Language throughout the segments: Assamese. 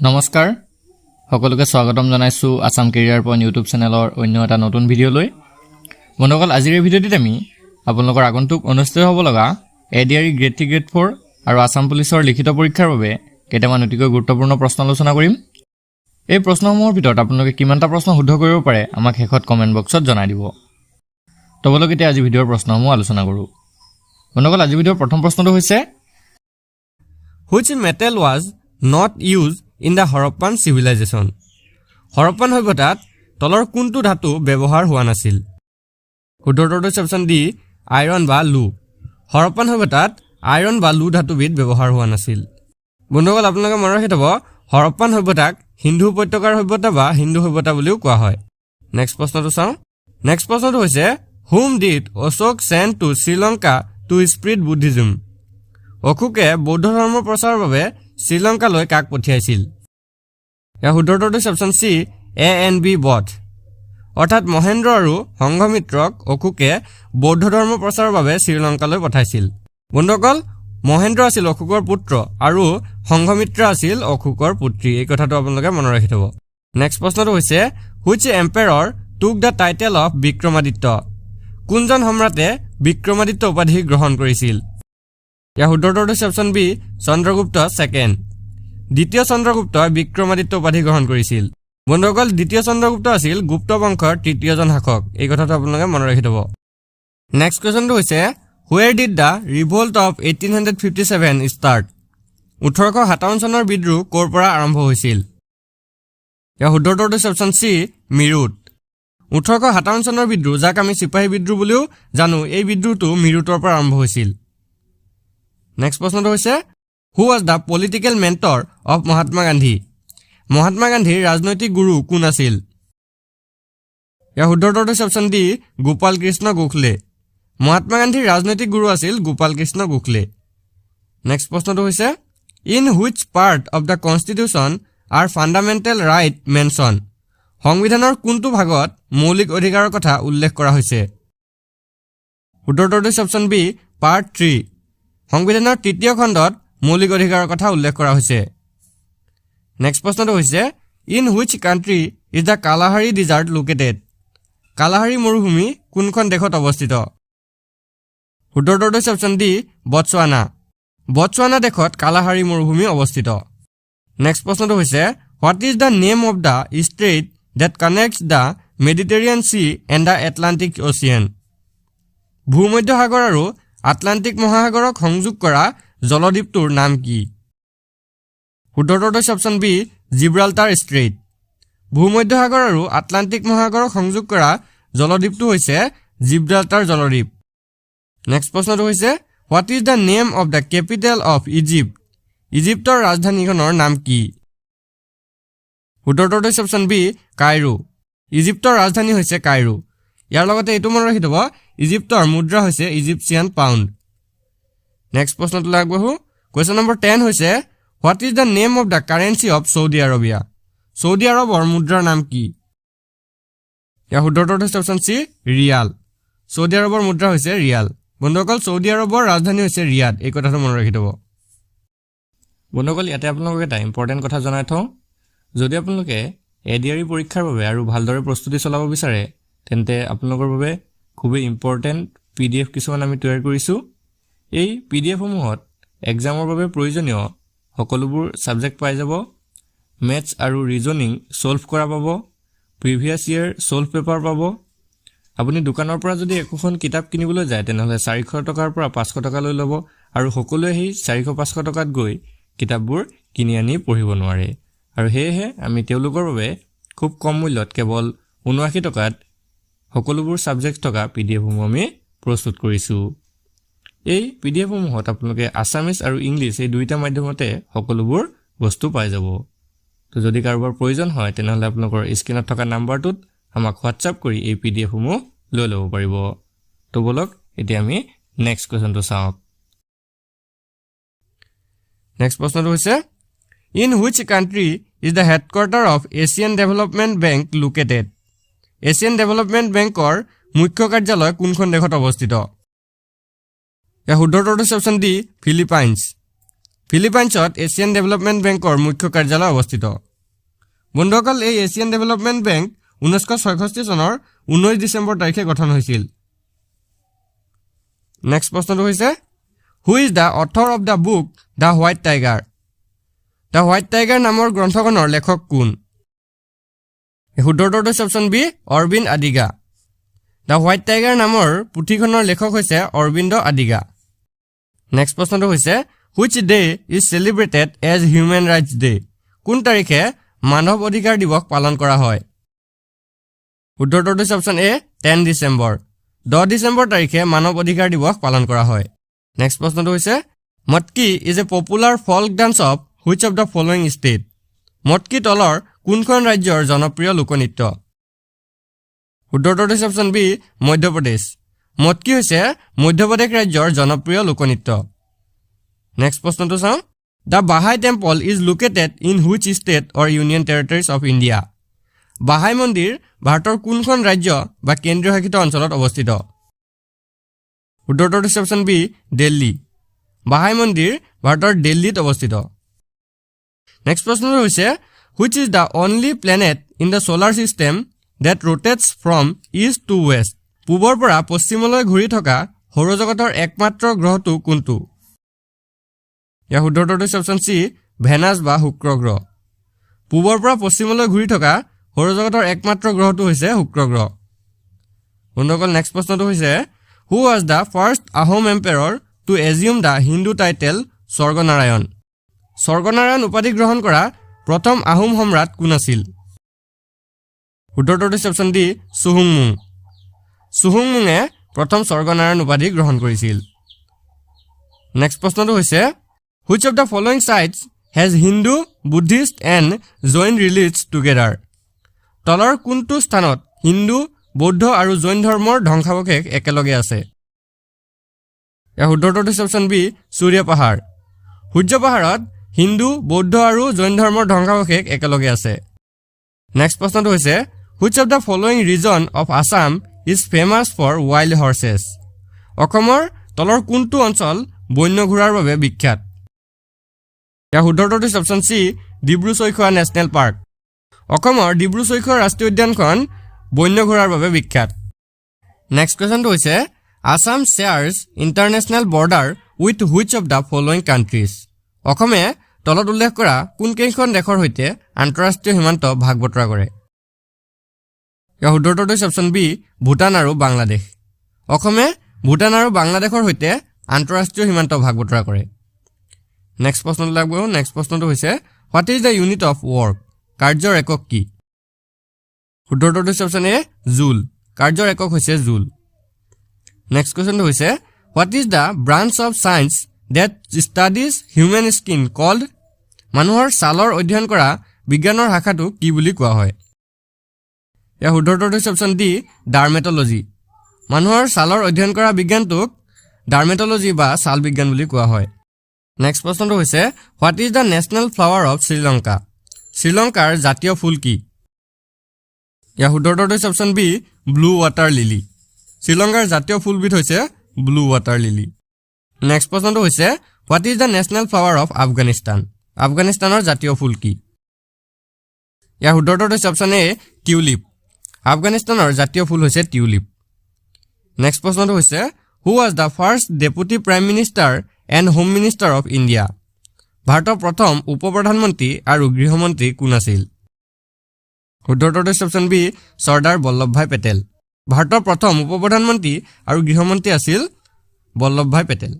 নমস্কাৰ সকলোকে স্বাগতম জনাইছো আসাম কেৰিয়াৰ পইণ্ট ইউটিউব চেনেলৰ অন্য এটা নতুন ভিডিঅ'লৈ। বন্ধুসকল, আজিৰ এই ভিডিঅ'টিত আমি আপোনালোকৰ আগন্তুক অনুষ্ঠিত হ'ব লগা এডিআৰই গ্ৰেড 3 গ্ৰেড 4 আৰু আসাম পুলিচৰ লিখিত পৰীক্ষাৰ বাবে কেইটামান অতিকৈ গুৰুত্বপূৰ্ণ প্ৰশ্ন আলোচনা কৰিম। এই প্ৰশ্নসমূহৰ ভিতৰত আপোনালোকে কিমানটা প্ৰশ্ন শুদ্ধ কৰিব পাৰে আমাক শেষত কমেণ্ট বক্সত জনাই দিব। তো বলক এতিয়া আজি ভিডিঅ'ৰ প্ৰশ্নসমূহ আলোচনা কৰোঁ। বন্ধুসকল, আজি ভিডিঅ'ৰ প্ৰথম প্ৰশ্নটো হৈছে Which metal was not used in the Harappan civilization? Harappan সভ্যতাত তলৰ কোনটো ধাতু ব্যৱহাৰ হোৱা নাছিল? শুদ্ধ উত্তৰটো হৈছে অপচন ডি, আইৰণ বা লু। হৰপ্পান সভ্যতাত আইৰণ বা লু ধাতুবিধ ব্যৱহাৰ হোৱা নাছিল। বন্ধুসকল, আপোনালোকে মনত ৰাখি থ'ব, হৰপ্পান সভ্যতাক সিন্ধু উপত্যকাৰ সভ্যতা বা হিন্দু সভ্যতা বুলিও কোৱা হয়। নেক্সট প্ৰশ্নটো চাওঁ। নেক্সট প্ৰশ্নটো হৈছে Whom did Ashok send to Sri Lanka to spread Buddhism? অশোকে বৌদ্ধ ধৰ্মৰ প্ৰচাৰৰ বাবে শ্ৰীলংকালৈ কাক পঠিয়াইছিল? ইয়াৰ শুদ্ধ উত্তৰটো হৈছে অপচন চি, A&B বধ। অৰ্থাৎ মহেন্দ্ৰ আৰু সংঘমিত্ৰক অশোকে বৌদ্ধ ধৰ্ম প্ৰচাৰৰ বাবে শ্ৰীলংকালৈ পঠাইছিল। বন্ধুসকল, মহেন্দ্ৰ আছিল অশোকৰ পুত্ৰ আৰু সংঘমিত্ৰ আছিল অশোকৰ পুত্ৰী। এই কথাটো আপোনালোকে মনত ৰাখি থ'ব। নেক্সট প্ৰশ্নটো হৈছে Which emperor took the title of Vikramaditya? কোনজন সম্ৰাটে বিক্ৰমাদিত্য উপাধি গ্ৰহণ কৰিছিল? ইয়াৰ শুদ্ধ উত্তৰটো হৈছে অপচন বি, চন্দ্ৰগুপ্ত ছেকেণ্ড। দ্বিতীয় চন্দ্ৰগুপ্তই বিক্ৰমাদিত্য উপাধি গ্ৰহণ কৰিছিল। বন্ধুসকল, দ্বিতীয় চন্দ্ৰগুপ্ত আছিল গুপ্ত বংশৰ তৃতীয়জন শাসক। এই কথাটো আপোনালোকে মনত ৰাখি থ'ব। নেক্সট কুৱেশ্যনটো হৈছে Where did the revolt of 1857 start? 1857 চনৰ বিদ্ৰোহ ক'ৰ পৰা আৰম্ভ হৈছিল? ইয়াৰ শুদ্ধ উত্তৰটো হৈছে অপচন চি, মিৰুত। 1857 চনৰ বিদ্ৰোহ, যাক আমি চিপাহী বিদ্ৰোহ বুলিও জানো, এই বিদ্ৰোহটো মিৰুতৰ পৰা আৰম্ভ হৈছিল। নেক্সট প্ৰশ্নটো হৈছে Who was the political mentor of Mahatma Gandhi? Mahatma গান্ধীৰ ৰাজনৈতিক গুৰু কোন আছিল? ইয়াৰ শুদ্ধ উত্তৰটো হৈছে অপচন ডি, গোপাল কৃষ্ণ গোখলে। মহাত্মা গান্ধীৰ ৰাজনৈতিক গুৰু আছিল গোপাল কৃষ্ণ গোখলে। নেক্সট প্ৰশ্নটো হৈছে In which part of the constitution are fundamental right mentioned? সংবিধানৰ কোনটো ভাগত মৌলিক অধিকাৰৰ কথা উল্লেখ কৰা হৈছে? শুদ্ধ উত্তৰটো হৈছে অপচন বি, পাৰ্ট 3। সংবিধানৰ তৃতীয় খণ্ডত মৌলিক অধিকাৰৰ কথা উল্লেখ কৰা হৈছে। নেক্সট প্ৰশ্নটো হৈছে In which country is the Kalahari desert located? কালাহাৰী মৰুভূমি কোনখন দেশত অৱস্থিত? শুদ্ধ উত্তৰটো হৈছে অপচন ডি, বটছৱানা। বটছৱানা দেশত কালাহাৰী মৰুভূমি অৱস্থিত। নেক্সট প্ৰশ্নটো হৈছে What is the name of the strait that connects the Mediterranean Sea and the Atlantic Ocean? ভূমধ্য সাগৰ আৰু আটলান্টিক মহাসাগৰক সংযোগ কৰা জলদ্বীপটোৰ নাম কি? শুদ্ধ উত্তৰটো হৈছে অপচন বি, জিব্ৰাল্টাৰ ষ্ট্ৰেইট। ভূমধ্য সাগৰ আৰু আটলান্টিক মহাসাগৰক সংযোগ কৰা জলদ্বীপটো হৈছে জিব্ৰাল্টাৰ জলদ্বীপ। নেক্সট প্ৰশ্নটো হৈছে What is the name of the capital of Egypt? ইজিপ্তৰ ৰাজধানীখনৰ নাম কি? শুদ্ধ উত্তৰটো হৈছে অপচন বি, কাইৰো। ইজিপ্তৰ ৰাজধানী হৈছে কাইৰো। ইয়াৰ লগতে এইটো মনত ৰাখি থ'ব, ইজিপ্তৰ মুদ্ৰা হৈছে Egyptian pound. Next প্ৰশ্নটোলৈ আগবাঢ়ো। Question number 10 হৈছে What is the name of the currency of Saudi Arabia? Saudi আৰবৰ মুদ্ৰাৰ নাম কি? ইয়াৰ শুদ্ধ উত্তৰটো হৈছে অপচন চি, ৰিয়াল। চৌদি আৰবৰ মুদ্ৰা হৈছে ৰিয়াল। বন্ধুসকল, চৌদি আৰবৰ ৰাজধানী হৈছে ৰিয়াদ। এই কথাটো মনত ৰাখি থ'ব। বন্ধুসকল, ইয়াতে আপোনালোকক এটা ইম্পৰ্টেণ্ট কথা জনাই থওঁ। যদি আপোনালোকে এডিআৰই পৰীক্ষাৰ বাবে আৰু ভালদৰে প্ৰস্তুতি চলাব বিচাৰে, তেন্তে আপোনালোকৰ বাবে খুবেই ইম্পৰ্টেণ্ট PDF কিছুমান আমি তৈয়াৰ কৰিছোঁ। এই PDFসমূহত এক্সামৰ বাবে প্ৰয়োজনীয় সকলোবোৰ ছাবজেক্ট পাই যাব। মেথছ আৰু ৰিজনিং ছল্ভ কৰা পাব, প্ৰিভিয়াছ ইয়েৰ ছল্ভ পেপাৰ পাব। আপুনি দোকানৰ পৰা যদি একোখন কিতাপ কিনিবলৈ যায়, তেনেহ'লে 400 টকাৰ পৰা 500 টকালৈ ল'ব আৰু সকলোৱে সেই 400-500 টকাত গৈ কিতাপবোৰ কিনি আনি পঢ়িব নোৱাৰে। আৰু সেয়েহে আমি তেওঁলোকৰ বাবে খুব কম মূল্যত কেৱল 79 টকাত সকলোবোৰ ছাবজেক্ট থকা PDFসমূহ আমি প্ৰস্তুত কৰিছোঁ। এই PDFসমূহত আপোনালোকে আছামিজ আৰু ইংলিছ এই দুয়োটা মাধ্যমতে সকলোবোৰ বস্তু পাই যাব। তো যদি কাৰোবাৰ প্ৰয়োজন হয়, তেনেহ'লে আপোনালোকৰ স্ক্ৰীণত থকা নাম্বাৰটোত আমাক হোৱাটছআপ কৰি এই PDFসমূহ লৈ ল'ব পাৰিব। তো বলক এতিয়া আমি নেক্সট কুৱেশ্যনটো চাওঁ। নেক্সট প্ৰশ্নটো হৈছে In which country is the headquarter of Asian Development Bank located? Asian development বেংকৰ মুখ্য কাৰ্যালয় কোনখন দেশত অৱস্থিত? ইয়াৰ শুদ্ধ উত্তৰটো হৈছে অপচন ডি, ফিলিপাইনছ। ফিলিপাইনছত এছিয়ান ডেভেলপমেণ্ট বেংকৰ মুখ্য কাৰ্যালয় অৱস্থিত। বন্ধুসকল, এই এছিয়ান ডেভেলপমেণ্ট বেংক 1966 চনৰ 19 ডিচেম্বৰ তাৰিখে গঠন হৈছিল। নেক্সট প্ৰশ্নটো হৈছে who is the author of the book the White Tiger? The White Tiger নামৰ গ্ৰন্থখনৰ লেখক কোন? শুদ্ধৰটো হৈছে option B Aravind Adiga. The White Tiger নামৰ পুথিখনৰ লেখক হৈছে অৰবিন্দ আদিগা। নেক্সট প্ৰশ্নটো হৈছে which day is celebrated as Human Rights Day? কোন তাৰিখে মানৱ অধিকাৰ দিৱস পালন কৰা হয়? শুদ্ধৰটো হৈছে অপশ্যন এ 10 ডিচেম্বৰ। 10 ডিচেম্বৰ তাৰিখে মানৱ অধিকাৰ দিৱস পালন কৰা হয়। নেক্সট প্ৰশ্নটো হৈছে Matki is a popular folk dance of which of the following state? Matki তলৰ কোনখন ৰাজ্যৰ জনপ্ৰিয় লোকনৃত্য? শুদ্ধৰটো হৈছে অপশ্যন বি মধ্যপ্ৰদেশ। মটকি হৈছে মধ্যপ্ৰদেশ ৰাজ্যৰ জনপ্ৰিয় লোকনৃত্য। নেক্সট প্ৰশ্নটো চাওঁ the Bahai temple is located in which state or union territories of India? Bahai মন্দিৰ ভাৰতৰ কোনখন ৰাজ্য বা কেন্দ্ৰীয় শাসিত অঞ্চলত অৱস্থিত? শুদ্ধৰটো হৈছে অপশ্যন বি দিল্লী। বাহাই মন্দিৰ ভাৰতৰ দিল্লীত অৱস্থিত। নেক্সট প্ৰশ্নটো হৈছে which is the only planet in the solar system that rotates from east to west? পূবৰ পৰা পশ্চিমলৈ ঘূৰি থকা সৌৰজগতৰ একমাত্ৰ গ্ৰহটো কোনটো? ইয়াৰ শুদ্ধৰটো হৈছে অপশ্যন চি ভেনাছ বা শুক্ৰ গ্ৰহ। পূবৰ পৰা পশ্চিমলৈ ঘূৰি থকা সৌৰজগতৰ একমাত্ৰ গ্ৰহটো হৈছে শুক্ৰ গ্ৰহ। বন্ধুসকল, নেক্সট প্ৰশ্নটো হৈছে who was the first Ahom emperor to assume the Hindu title Swarganarayan? Swarganarayan উপাধি গ্ৰহণ কৰা প্ৰথম আহোম সম্ৰাট কোন আছিল? শুদ্ধৰটো হৈছে অপশ্যন ডি চুহুংমুং। চুহুংমুঙে প্ৰথম স্বৰ্গনাৰায়ণ উপাধি গ্ৰহণ কৰিছিল। নেক্সট প্ৰশ্নটো হৈছে which of the following sites has Hindu Buddhist and Jain religions together? তলৰ কোনটো স্থানত হিন্দু বৌদ্ধ আৰু জৈন ধৰ্মৰ ধ্বংসাৱশেষ একেলগে আছে? ইয়াৰ শুদ্ধৰটো হৈছে অপশ্যন বি সূৰ্য পাহাৰ। সূৰ্য পাহাৰত হিন্দু বৌদ্ধ আৰু জৈন ধৰ্মৰ ধ্বংসাৱশেষ একেলগে আছে। নেক্সট প্ৰশ্নটো হৈছে which of the following region of Assam is famous for wild horses? অসমৰ তলৰ কোনটো অঞ্চল বন্য ঘোঁৰাৰ বাবে বিখ্যাত? ইয়াৰ শুদ্ধৰটো হৈছে option C Dibru-Saikhowa national park. অসমৰ ডিব্ৰু-ছৈখোৱা ৰাষ্ট্ৰীয় উদ্যানখন বন্য ঘোঁৰাৰ বাবে বিখ্যাত। নেক্সট কুৱেশ্যনটো হৈছে Assam shares international border with which of the following countries? অসমে তলত উল্লেখ কৰা কোনকেইখন দেশৰ সৈতে আন্তঃৰাষ্ট্ৰীয় সীমান্ত ভাগ বতৰা কৰে? ইয়াৰ শুদ্ধৰটো হৈছে অপশ্যন বি ভূটান আৰু বাংলাদেশ। অসমে ভূটান আৰু বাংলাদেশৰ সৈতে আন্তঃৰাষ্ট্ৰীয় সীমান্ত ভাগ বতৰা কৰে। নেক্সট প্ৰশ্নটো লাগিব। নেক্সট প্ৰশ্নটো হৈছে what is the unit of work? কাৰ্যৰ একক কি? শুদ্ধৰটো হৈছে অপশ্যন এ জুল। কাৰ্যৰ একক হৈছে জুল। নেক্সট কুৱেশ্যনটো হৈছে what is the branch of science that studies human skin called? মানুহৰ ছালৰ অধ্যয়ন কৰা বিজ্ঞানৰ শাখাটো কি বুলি কোৱা হয়? ইয়াৰ শুদ্ধৰটো হৈছে অপশ্যন ডি ডাৰ্মেটলজি। মানুহৰ ছালৰ অধ্যয়ন কৰা বিজ্ঞানটোক ডাৰ্মেটলজি বা ছাল বিজ্ঞান বুলি কোৱা হয়। নেক্সট প্ৰশ্নটো হৈছে what is the national flower of Sri? Lanka জাতীয় ফুল কি? ইয়াৰ শুদ্ধৰটো হৈছে option B blue water lily. শ্ৰীলংকাৰ জাতীয় ফুলবিধ হৈছে ব্লু ৱাটাৰ লিলি। নেক্সট প্ৰশ্নটো হৈছে what is the national flower of Afghanistan? আফগানিস্তানৰ জাতীয় ফুল কি? ইয়াৰ শুদ্ধৰটো হৈছে অপশ্যন এ টিউলিপ। আফগানিস্তানৰ জাতীয় ফুল হৈছে টিউলিপ। নেক্সট প্ৰশ্নটো হৈছে who was the first deputy prime minister and home minister of India? ভাৰতৰ প্ৰথম উপ প্ৰধানমন্ত্ৰী আৰু গৃহমন্ত্ৰী কোন আছিল? শুদ্ধৰটো হৈছে অপশ্যন বি চৰ্দাৰ বল্লভভাই পেটেল। ভাৰতৰ প্ৰথম উপ প্ৰধানমন্ত্ৰী আৰু গৃহমন্ত্ৰী আছিল বল্লভভাই পেটেল।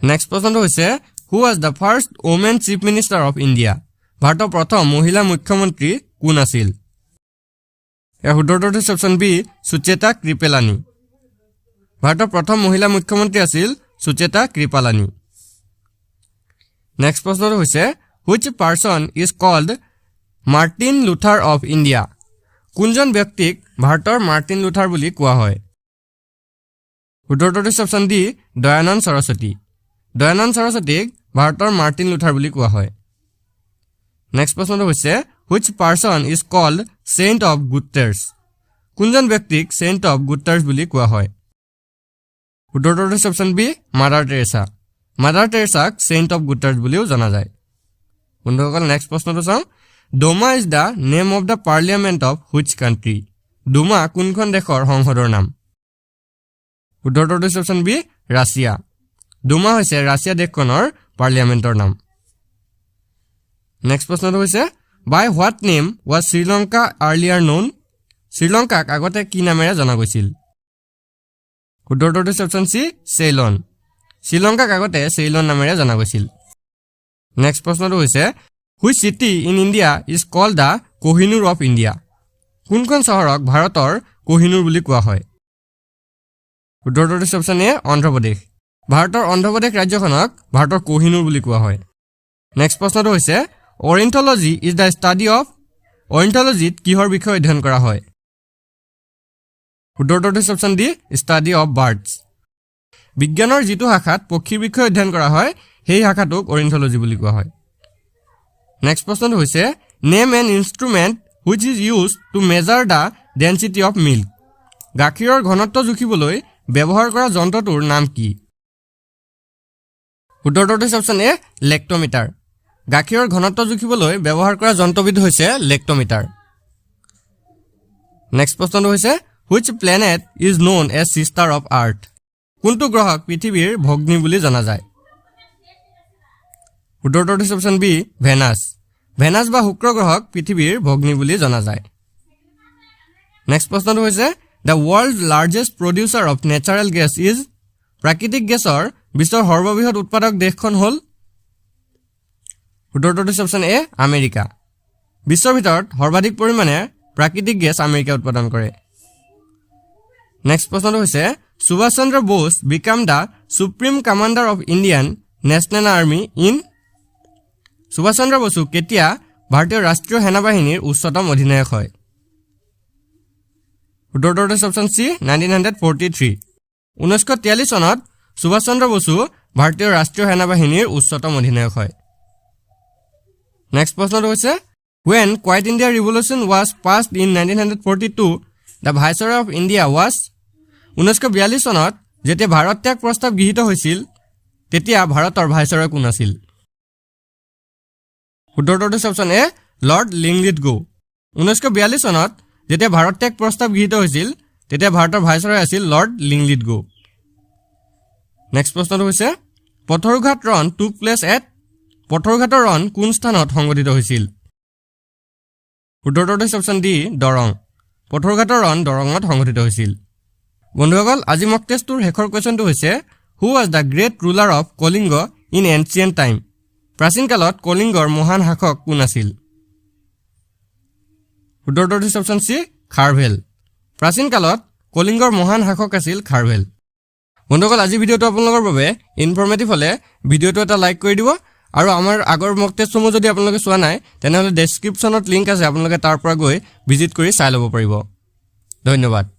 নেক্সট প্ৰশ্নটো হৈছে who was the first women chief minister of India? ভাৰতৰ প্ৰথম মহিলা মুখ্যমন্ত্ৰী কোন আছিল? ইয়াৰ শুদ্ধৰটো হৈছে অপশ্যন বি সুচেতা কৃপেলানী। ভাৰতৰ প্ৰথম মহিলা মুখ্যমন্ত্ৰী আছিল সুচেতা কৃপালানী। নেক্সট প্ৰশ্নটো হৈছে which person is called Martin Luther of India? কোনজন ব্যক্তিক ভাৰতৰ মাৰ্টিন লুথাৰ বুলি কোৱা হয়? শুদ্ধৰটো হৈছে অপশ্যন ডি দয়ানন্দ সৰস্বতী। দয়ানন্দ সৰস্বতীক ভাৰতৰ মাৰ্টিন লুথাৰ বুলি কোৱা হয়। নেক্সট প্ৰশ্নটো হৈছে which person is called saint of gutters? কোনজন ব্যক্তিক চেইণ্ট অফ গুড-টাৰ্ছ বুলি কোৱা হয়? শুদ্ধৰটো হৈছে option B Mother Teresa. Mother টেৰেছাক চেইণ্ট অফ গুড টাৰ্ছ বুলিও জনা যায়। বন্ধুসকল নেক্সট প্ৰশ্নটো চাওঁ। Duma is the name of the parliament of which country? Duma কোনখন দেশৰ সংসদৰ নাম? উত্তৰটো হৈছে অপশ্যন বি ৰাছিয়া। ডোমা হৈছে ৰাছিয়া দেশখনৰ পাৰ্লিয়ামেণ্টৰ নাম। নেক্সট প্ৰশ্নটো হৈছে by what name was Sri Lanka earlier known? শ্ৰীলংকাক আগতে কি নামেৰে জনা গৈছিল? উত্তৰটো হৈছে অপশ্যন চি চেইলন। শ্ৰীলংকাক আগতে চেইলন নামেৰে জনা গৈছিল। নেক্সট প্ৰশ্নটো হৈছে which city in India is called the Kohinoor of India? কোনখন চহৰক ভাৰতৰ কোহিনুৰ বুলি কোৱা হয়? উত্তৰটো হৈছে অপশ্যন এ অন্ধ্ৰপ্ৰদেশ। ভাৰতৰ অন্ধ্ৰপ্ৰদেশ ৰাজ্যখনক ভাৰতৰ কোহিনুৰ বুলি কোৱা হয়। নেক্সট প্ৰশ্নটো হৈছে অৰিয়েণ্টলজি ইজ দ্য ষ্টাডি অফ? অৰিয়েণ্টলজিত কিহৰ বিষয়ে অধ্যয়ন কৰা হয়? উত্তৰটো হৈছে option D study of birds. বিজ্ঞানৰ যিটো শাখাত পক্ষীৰ বিষয়ে অধ্যয়ন কৰা হয় সেই শাখাটোক অৰিয়েণ্টলজি বুলি কোৱা হয়। নেক্সট প্ৰশ্নটো হৈছে name an instrument which is use to measure the density of milk? গাখীৰৰ ঘনত্ব জুখিবলৈ ব্যৱহাৰ কৰা যন্ত্ৰটোৰ নাম কি? উত্তৰটো হৈছে অপশ্যন এ লেক্টমিটাৰ। গাখীৰৰ ঘনত্ব জুখিবলৈ ব্যৱহাৰ কৰা যন্ত্ৰবিধ হৈছে লেক্টমিটাৰ। নেক্সট প্ৰশ্নটো হৈছে which planet is known as sister of Earth? কোনটো গ্ৰহক পৃথিৱীৰ ভগ্নী বুলি জনা যায়? উত্তৰটো হৈছে অপশ্যন বি ভেনাছ। ভেনাছ বা শুক্ৰ গ্ৰহক পৃথিৱীৰ ভগ্নী বুলি জনা যায়। নেক্সট প্ৰশ্নটো হৈছে the world largest producer of natural gas is? প্ৰাকৃতিক গেছৰ বিশ্বৰ সৰ্ববৃহৎ উৎপাদক দেশখন হ'ল? উত্তৰটো হৈছে অপশ্যন এ আমেৰিকা। বিশ্বৰ ভিতৰত সৰ্বাধিক পৰিমাণে প্ৰাকৃতিক গেছ আমেৰিকাই উৎপাদন কৰে। নেক্সট প্ৰশ্নটো হৈছে Subhash Chandra Bose became the supreme commander of Indian National Army in? Subhash Chandra Basu কেতিয়া ভাৰতীয় ৰাষ্ট্ৰীয় সেনাবাহিনীৰ উচ্চতম অধিনায়ক হয়? উত্তৰটো হৈছে অপশ্যন চি 1943। 1943 চনত সুভাষ চন্দ্ৰ বসু ভাৰতীয় ৰাষ্ট্ৰীয় সেনাবাহিনীৰ উচ্চতম অধিনায়ক হয়। নেক্সট প্ৰশ্নটো হৈছে when quiet India revolution was passed in 1942 the viceroy of India was? 1942 চনত যেতিয়া ভাৰত ত্যাগ প্ৰস্তাৱ গৃহীত হৈছিল তেতিয়া ভাৰতৰ ভাইচৰয় কোন আছিল? উত্তৰটো হৈছে অপশ্যন এ লৰ্ড লিংলিথগো। 1942 চনত যেতিয়া ভাৰত ত্যাগ প্ৰস্তাৱ গৃহীত হৈছিল তেতিয়া ভাৰতৰ ভাইচৰয় আছিল লৰ্ড লিংলিথগো। নেক্সট প্ৰশ্নটো হৈছে পথৰুঘাট ৰণ টুক প্লেচ এট? পথৰুঘাটৰ ৰণ কোন স্থানত সংঘটিত হৈছিল? উত্তৰটো হৈছে অপশ্যন ডি দৰং। পথৰুঘাটৰ ৰণ দৰঙত সংঘটিত হৈছিল। বন্ধুসকল আজি মক টেষ্টটোৰ শেষৰ কুৱেশ্যনটো হৈছে who was the great ruler of Kalinga in ancient time? প্ৰাচীন কালত কলিংগৰ মহান শাসক কোন আছিল? উত্তৰটো হৈছে অপশ্যন চি খাৰভেল। প্ৰাচীন কালত কলিংগৰ মহান শাসক আছিল খাৰভেল। বন্ধুসকল আজি ভিডিঅ'টো আপোনালোকৰ বাবে ইনফৰ্মেটিভ হ'লে ভিডিঅ'টো এটা লাইক কৰি দিব আৰু আমাৰ আগৰ মক টেষ্টসমূহ যদি আপোনালোকে চোৱা নাই তেনেহ'লে ডেছক্ৰিপশ্যনত লিংক আছে, আপোনালোকে তাৰ পৰা গৈ ভিজিট কৰি চাই ল'ব পাৰিব। ধন্যবাদ।